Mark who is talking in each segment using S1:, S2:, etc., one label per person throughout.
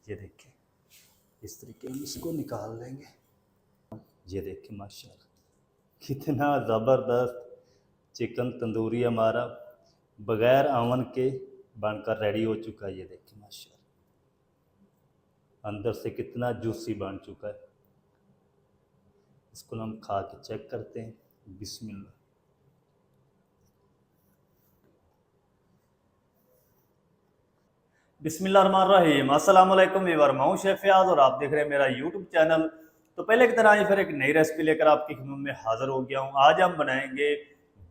S1: ये देखिए इस तरीके हम इसको निकाल लेंगे। ये देखिए माशाल्लाह कितना ज़बरदस्त चिकन तंदूरी हमारा बग़ैर अवन के बनकर रेडी हो चुका है। ये देखिए माशाल्लाह अंदर से कितना जूसी बन चुका है। इसको हम खा के चेक करते हैं। बिस्मिल्लाह। बिस्मिल्लाहिर्रहमानिर्रहीम। अस्सलाम वालेकुम व्यूअर, मैं हूं शेफ फयाज और आप देख रहे हैं मेरा यूट्यूब चैनल। तो पहले की तरह ही फिर एक नई रेसिपी लेकर आपकी खिदमत में हाज़िर हो गया हूं। आज हम बनाएंगे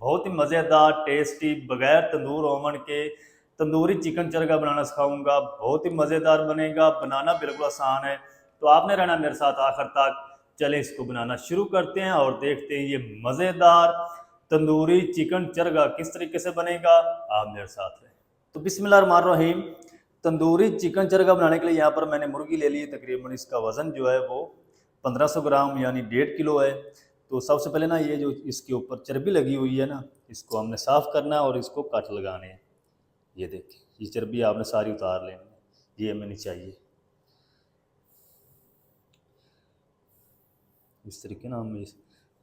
S1: बहुत ही मज़ेदार टेस्टी बग़ैर तंदूर ओवन के तंदूरी चिकन चरगा बनाना सिखाऊंगा। बहुत ही मज़ेदार बनेगा, बनाना बिल्कुल आसान है। तो आपने रहना मेरे साथ आखिर तक। चलें इसको बनाना शुरू करते हैं और देखते हैं ये मज़ेदार तंदूरी चिकन चरगा किस तरीके से बनेगा। आप मेरे साथ रहें। तो बिस्मिल्लाहिर्रहमानिर्रहीम। तंदूरी चिकन चरगा बनाने के लिए यहाँ पर मैंने मुर्गी ले ली है। तकरीबन इसका वज़न जो है वो 1500 ग्राम यानी 1.5 किलो है। तो सबसे पहले ना ये जो इसके ऊपर चर्बी लगी हुई है ना, इसको हमने साफ़ करना है और इसको कट लगाने हैं। ये देखिए ये चर्बी आपने सारी उतार लेनी है, ये हमें नहीं चाहिए। इस तरीके ना हम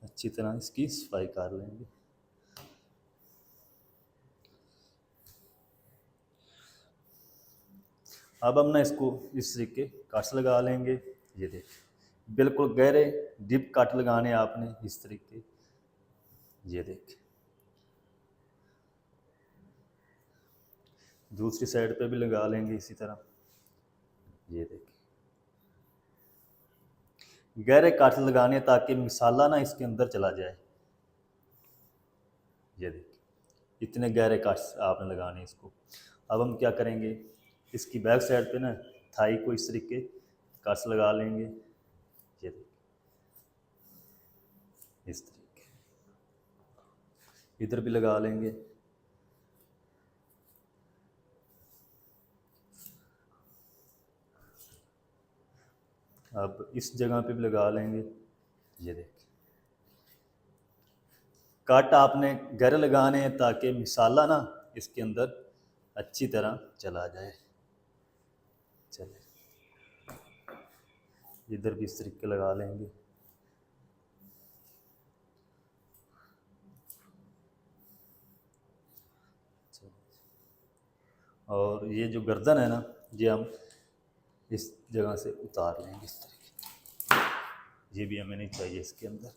S1: अच्छी तरह इसकी सफाई कर लेंगे। अब हम ना इसको इस तरीके कट्स लगा लेंगे। ये देखिए बिल्कुल गहरे डीप कट लगाने आपने इस तरीके। ये देखिए दूसरी साइड पे भी लगा लेंगे इसी तरह। ये देखिए गहरे कट लगाने ताकि मसाला ना इसके अंदर चला जाए। ये देखिए इतने गहरे कट्स आपने लगाने इसको। अब हम क्या करेंगे, इसकी बैक साइड पे ना थाई को इस तरीके कट्स लगा लेंगे। ये देखिए इस तरीके इधर भी लगा लेंगे। अब इस जगह पे भी लगा लेंगे। ये देखिए कट आपने गहरे लगाने हैं ताकि मसाला ना इसके अंदर अच्छी तरह चला जाए। चले इधर भी इस तरीके लगा लेंगे। और ये जो गर्दन है ना, ये हम इस जगह से उतार लेंगे इस तरीके। ये भी हमें नहीं चाहिए इसके अंदर।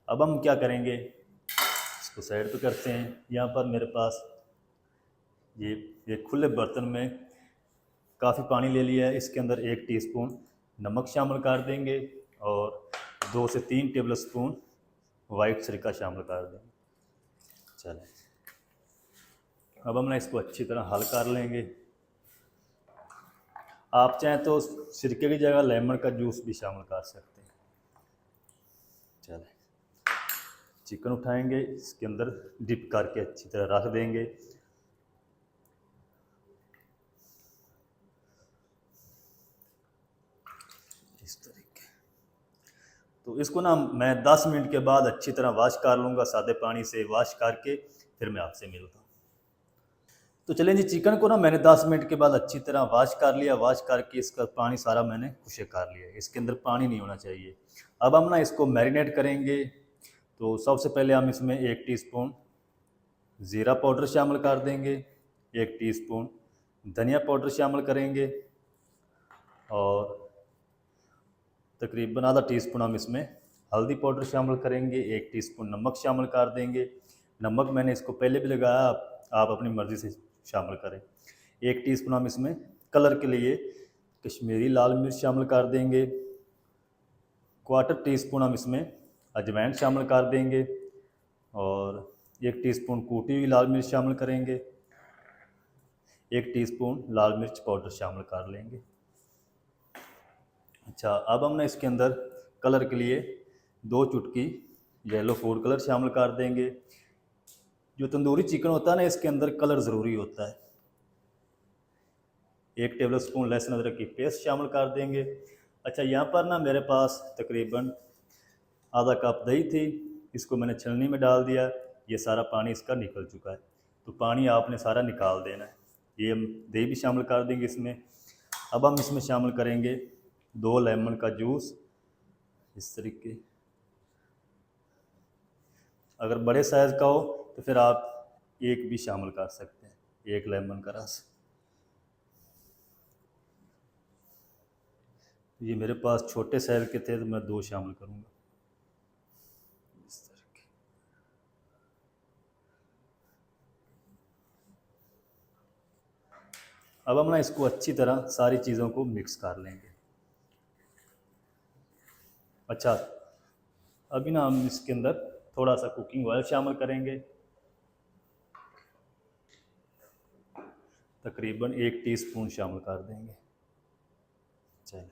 S1: अब हम क्या करेंगे, इसको साइड पे करते हैं। यहाँ पर मेरे पास ये खुले बर्तन में काफ़ी पानी ले लिया है। इसके अंदर 1 टीस्पून नमक शामिल कर देंगे और 2 से 3 टेबल स्पून वाइट सिरका शामिल कर देंगे। चलें अब हम ना इसको अच्छी तरह हल कर लेंगे। आप चाहें तो सिरके की जगह लेमन का जूस भी शामिल कर सकते हैं। चलें चिकन उठाएंगे, इसके अंदर डिप करके अच्छी तरह रख देंगे। इस तरीके तो इसको ना मैं 10 मिनट के बाद अच्छी तरह वॉश कर लूँगा। सादे पानी से वॉश करके फिर मैं आपसे मिलता हूँ। तो चलें जी, चिकन को ना मैंने 10 मिनट के बाद अच्छी तरह वॉश कर लिया। वॉश करके इसका पानी सारा मैंने खुशक कर लिया, इसके अंदर पानी नहीं होना चाहिए। अब हम ना इसको मैरिनेट करेंगे। तो सबसे पहले हम इसमें 1 टीस्पून ज़ीरा पाउडर शामिल कर देंगे, 1 टीस्पून धनिया पाउडर शामिल करेंगे और तकरीबन आधा टीस्पून हम इसमें हल्दी पाउडर शामिल करेंगे। 1 टीस्पून नमक शामिल कर देंगे। नमक मैंने इसको पहले भी लगाया, आप अपनी मर्ज़ी से शामिल करें। 1 टीस्पून हम इसमें कलर के लिए कश्मीरी लाल मिर्च शामिल कर देंगे। 1/4 टीस्पून हम इसमें अजवाइन शामिल कर देंगे और 1 टीस्पून कूटी हुई लाल मिर्च शामिल करेंगे। 1 टीस्पून लाल मिर्च पाउडर शामिल कर लेंगे। अच्छा, अब हम ना इसके अंदर कलर के लिए 2 चुटकी येलो फूड कलर शामिल कर देंगे। जो तंदूरी चिकन होता है ना, इसके अंदर कलर ज़रूरी होता है। 1 टेबल स्पून लहसुन अदरक की पेस्ट शामिल कर देंगे। अच्छा, यहाँ पर ना मेरे पास तकरीबन आधा कप दही थी, इसको मैंने छलनी में डाल दिया। ये सारा पानी इसका निकल चुका है, तो पानी आपने सारा निकाल देना है। ये हम दही भी शामिल कर देंगे इसमें। अब हम इसमें शामिल करेंगे 2 लेमन का जूस इस तरीके। अगर बड़े साइज़ का हो तो फिर आप एक भी शामिल कर सकते हैं, 1 लेमन का रस। ये मेरे पास छोटे साइज़ के थे तो मैं 2 शामिल करूँगा इस तरह के। अब हम ना इसको अच्छी तरह सारी चीज़ों को मिक्स कर लेंगे। अच्छा, अभी ना हम इसके अंदर थोड़ा सा कुकिंग ऑयल शामिल करेंगे, तकरीबन 1 टीस्पून शामिल कर देंगे। चलिए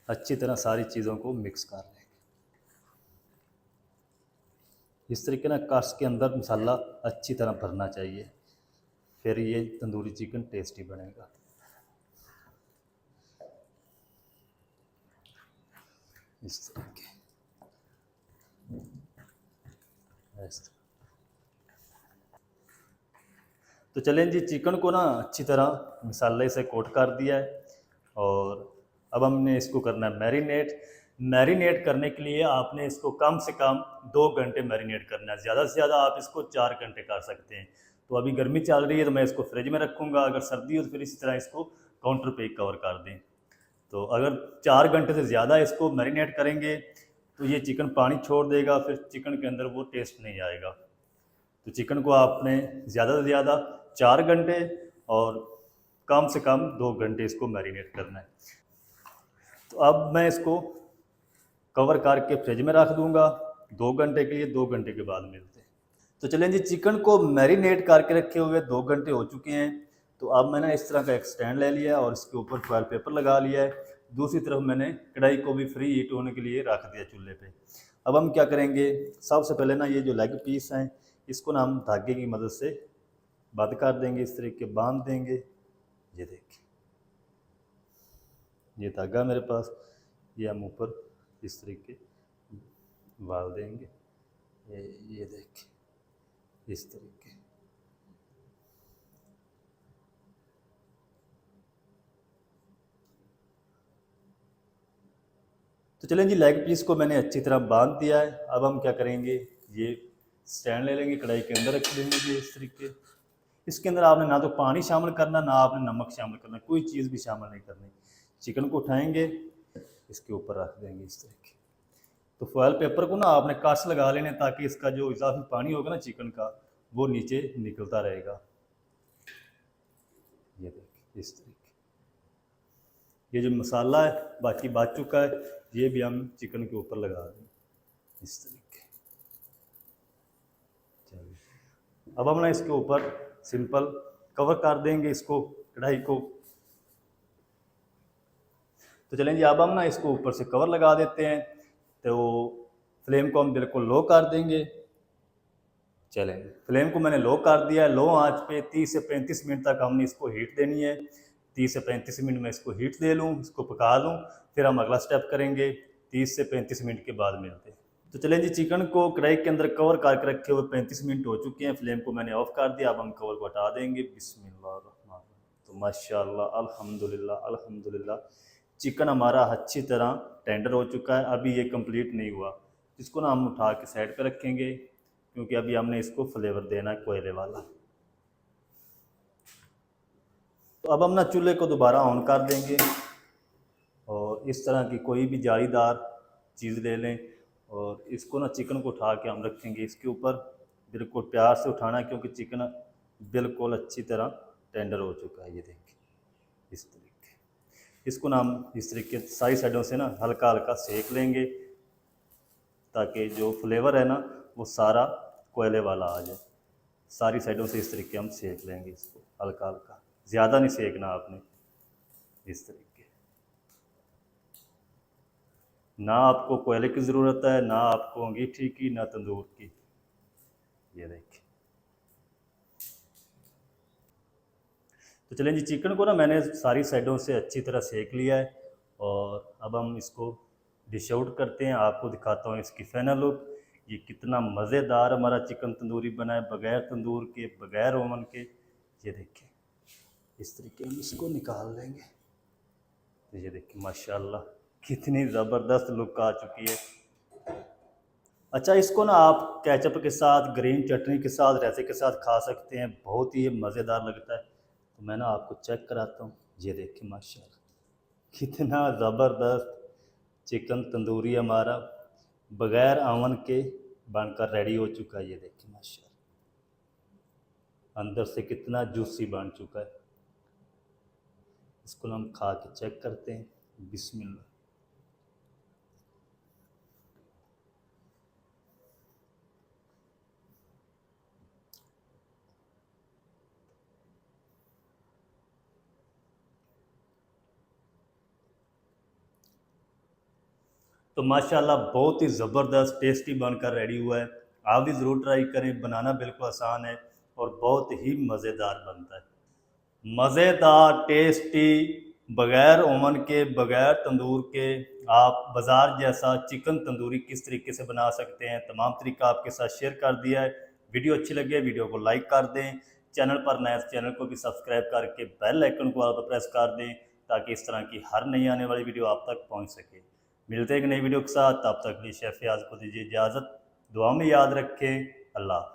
S1: अच्छी तरह सारी चीज़ों को मिक्स कर लेंगे। इस तरीके ना कस के अंदर मसाला अच्छी तरह भरना चाहिए, फिर ये तंदूरी चिकन टेस्टी बनेगा। इस तरीके तो चलें जी, चिकन को ना अच्छी तरह मसाले से कोट कर दिया है और अब हमने इसको करना है मैरिनेट। मैरिनेट करने के लिए आपने इसको कम से कम 2 घंटे मैरिनेट करना है, ज़्यादा से ज़्यादा आप इसको 4 घंटे कर सकते हैं। तो अभी गर्मी चल रही है तो मैं इसको फ्रिज में रखूँगा, अगर सर्दी हो तो फिर इसी तरह इसको काउंटर पे कवर कर दें। तो अगर 4 घंटे से ज़्यादा इसको मैरिनेट करेंगे तो ये चिकन पानी छोड़ देगा, फिर चिकन के अंदर वो टेस्ट नहीं आएगा। तो चिकन को आपने ज़्यादा से ज़्यादा 4 घंटे और कम से कम 2 घंटे इसको मैरिनेट करना है। तो अब मैं इसको कवर करके फ्रिज में रख दूंगा 2 घंटे के लिए, 2 घंटे के बाद मिलते हैं। तो चलें जी, चिकन को मैरिनेट करके रखे हुए 2 घंटे हो चुके हैं। तो अब मैंने इस तरह का एक स्टैंड ले लिया और इसके ऊपर फॉयल पेपर लगा लिया है। दूसरी तरफ मैंने कढ़ाई को भी फ्री हीट होने के लिए रख दिया चूल्हे पे। अब हम क्या करेंगे, सबसे पहले ना ये जो लेग पीस हैं इसको ना हम धागे की मदद से बंद कर देंगे, इस तरीके बांध देंगे। ये देखिए, ये धागा मेरे पास, ये हम ऊपर इस तरीके डाल देंगे। ये देखिए इस तरीके। तो चलें जी, लेग पीस को मैंने अच्छी तरह बांध दिया है। अब हम क्या करेंगे, ये स्टैंड ले लेंगे, कढ़ाई के अंदर रख देंगे इस तरीके। इसके अंदर आपने ना तो पानी शामिल करना, ना आपने नमक शामिल करना, कोई चीज़ भी शामिल नहीं करनी। चिकन को उठाएंगे, इसके ऊपर रख देंगे इस तरीके। तो फॉयल पेपर को ना आपने कस लगा लेने ताकि इसका जो इजाफी पानी होगा ना चिकन का वो नीचे निकलता रहेगा। ये देखिए इस तरीके। ये जो मसाला है बाकी बच चुका है, ये भी हम चिकन के ऊपर लगा दें इस तरीके। चलिए अब हम ना इसके ऊपर सिंपल कवर कर देंगे इसको, कढ़ाई को। तो चलें जी, अब हम ना इसको ऊपर से कवर लगा देते हैं। तो फ्लेम को हम बिल्कुल लो कर देंगे। चलें, फ्लेम को मैंने लो कर दिया है। लो आंच पे 30 से 35 मिनट तक हमने इसको हीट देनी है। 30 से 35 मिनट में इसको हीट दे लूँ, इसको पका लूँ, फिर हम अगला स्टेप करेंगे। 30 से 35 मिनट के बाद मिलते हैं। तो चलें जी, चिकन को कढ़ाई के अंदर कवर करके रखे हुए 35 मिनट हो चुके हैं। फ्लेम को मैंने ऑफ कर दिया। अब हम कवर को हटा देंगे। बिस्मिल्लाह। तो माशाल्लाह अल्हम्दुलिल्लाह अल्हम्दुलिल्लाह, चिकन हमारा अच्छी तरह टेंडर हो चुका है। अभी ये कंप्लीट नहीं हुआ, इसको ना हम उठा के साइड पर रखेंगे क्योंकि अभी हमने इसको फ्लेवर देना है कोयले वाला। तो अब हम ना चूल्हे को दोबारा ऑन कर देंगे और इस तरह की कोई भी जालीदार चीज़ ले लें और इसको ना चिकन को उठा के हम रखेंगे इसके ऊपर। बिल्कुल प्यार से उठाना क्योंकि चिकन बिल्कुल अच्छी तरह टेंडर हो चुका है। ये देखिए इस तरीके। इसको ना हम इस तरीके सारी साइडों से ना हल्का हल्का सेक लेंगे ताकि जो फ्लेवर है ना वो सारा कोयले वाला आ जाए। सारी साइडों से इस तरीके हम सेक लेंगे इसको हल्का हल्का, ज़्यादा नहीं सेकना आपने। इस तरीके ना आपको कोयले की ज़रूरत है, ना आपको अंगीठी की, ना तंदूर की। ये देखिए। तो चलें जी, चिकन को ना मैंने सारी साइडों से अच्छी तरह सेक लिया है और अब हम इसको डिश आउट करते हैं। आपको दिखाता हूँ इसकी फाइनल लुक। ये कितना मज़ेदार हमारा चिकन तंदूरी बना है, बग़ैर तंदूर के, बग़ैर ओवन के। ये देखिए इस तरीके हम इसको निकाल लेंगे। ये देखिए माशाल्लाह कितनी ज़बरदस्त लुक आ चुकी है। अच्छा, इसको ना आप केचप के साथ, ग्रीन चटनी के साथ, रेसे के साथ खा सकते हैं, बहुत ही मज़ेदार लगता है। तो मैं ना आपको चेक कराता हूँ। ये देखिए माशाल्लाह कितना ज़बरदस्त चिकन तंदूरी हमारा बग़ैर अवन के बनकर रेडी हो चुका है। ये देखिए माशाल्लाह अंदर से कितना जूसी बन चुका है। इसको हम खा के चेक करते हैं। बिस्मिल्लाह। तो माशाल्लाह बहुत ही ज़बरदस्त टेस्टी बनकर रेडी हुआ है। आप भी ज़रूर ट्राई करें, बनाना बिल्कुल आसान है और बहुत ही मज़ेदार बनता है। मज़ेदार, टेस्टी, बग़ैर ओवन के, बग़ैर तंदूर के आप बाज़ार जैसा चिकन तंदूरी किस तरीके से बना सकते हैं, तमाम तरीका आपके साथ शेयर कर दिया है। वीडियो अच्छी लगी है, वीडियो को लाइक कर दें। चैनल पर नए चैनल को भी सब्सक्राइब करके बेल आइकन को आप प्रेस कर दें, ताकि इस तरह की हर नई आने वाली वीडियो आप तक पहुँच सके। मिलते हैं एक नई वीडियो के साथ, तब तक के लिए शेफ़ याज़ को दीजिए इजाज़त। दुआ में याद रखें। अल्लाह।